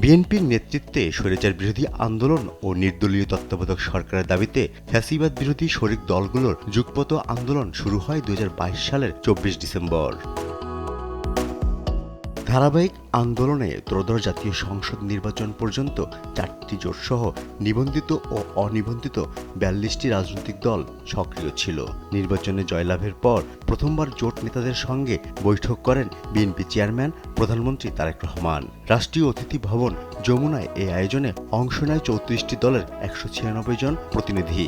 বিএনপির নেতৃত্বে স্বৈরাচার বিরোধী আন্দোলন ও নির্দলীয় তত্ত্বাবধায়ক সরকারের দাবিতে ফ্যাসিবাদ বিরোধী শরিক দলগুলোর যুগপৎ আন্দোলন শুরু হয় 2022 সালের 24 ডিসেম্বর। ধারাবাহিক আন্দোলনে ত্রয়োদশ জাতীয় সংসদ নির্বাচন পর্যন্ত 4টি জোটসহ নিবন্ধিত ও অনিবন্ধিত 42টি রাজনৈতিক দল সক্রিয় ছিল। নির্বাচনে জয়লাভের পর প্রথমবার জোট নেতাদের সঙ্গে বৈঠক করেন বিএনপি চেয়ারম্যান প্রধানমন্ত্রী তারেক রহমান। রাষ্ট্রীয় অতিথি ভবন যমুনায় এই আয়োজনে অংশ নেয় 34টি দলের 196 জন প্রতিনিধি।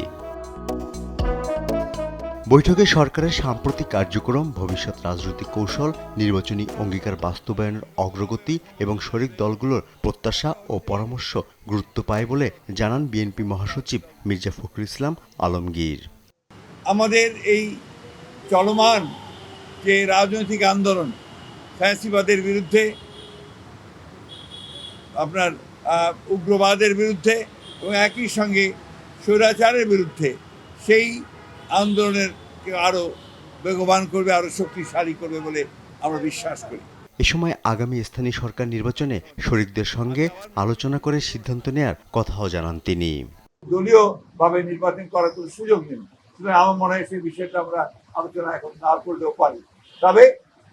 বৈঠকে সরকারের সাম্প্রতিক কার্যক্রম, ভবিষ্যৎ রাজনৈতিক কৌশল, নির্বাচনী অঙ্গীকার বাস্তবায়নের অগ্রগতি এবং শরিক দলগুলোর প্রত্যাশা ও পরামর্শ গুরুত্ব পায় বলে জানান বিএনপি মহাসচিব মির্জা ফখরুল ইসলাম আলমগীর। আমাদের এই চলমান যে রাজনৈতিক আন্দোলন ফ্যাসিবাদের বিরুদ্ধে, আপনার উগ্রবাদের বিরুদ্ধে এবং একই সঙ্গে স্বৈরাচারের বিরুদ্ধে, সেই আন্দোলনের আরও বেগবান করবে, আরও শক্তিশালী করবে বলে আমরা বিশ্বাস করি। এ সময় আগামী স্থানীয় সরকার নির্বাচনে শরিকদের সঙ্গে আলোচনা করে সিদ্ধান্ত নেয়ার কথাও জানান তিনি। দলীয়ভাবে নির্বাচন করার কোনো সুযোগ নেই, আমার মনে হয় সেই বিষয়টা আমরা আলোচনা এখন না করলেও পারি, তবে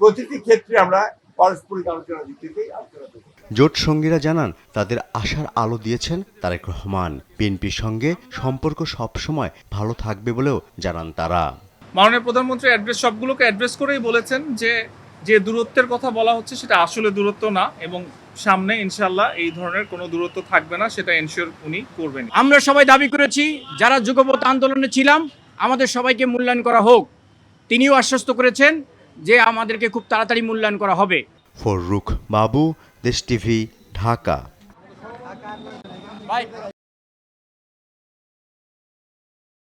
প্রতিটি ক্ষেত্রে আমরা পারস্পরিক আলোচনা দিতেই আলোচনা করব। জোট সঙ্গীরা জানান তাদের আশার আলো দিয়েছেন তারেক রহমান। বিএনপির সঙ্গে সম্পর্ক সবসময় ভালো থাকবে বলেও জানান তারা। মাননীয় প্রধানমন্ত্রী সবগুলোকে অ্যাড্রেস করেই বলেছেন যে দূরত্বের কথা বলা হচ্ছে সেটা আসলে দূরত্ব না, এবং সামনে ইনশাল্লাহ এই ধরনের কোনো দূরত্ব থাকবে না, সেটা এনশিওর উনি করবেন। আমরা সবাই দাবি করেছি যারা যুগপৎ আন্দোলনে ছিলাম আমাদের সবাইকে মূল্যায়ন করা হোক। তিনিও আশ্বস্ত করেছেন যে আমাদেরকে খুব তাড়াতাড়ি মূল্যায়ন করা হবে। ফররুখ বাবু, দেশ টিভি, ঢাকা।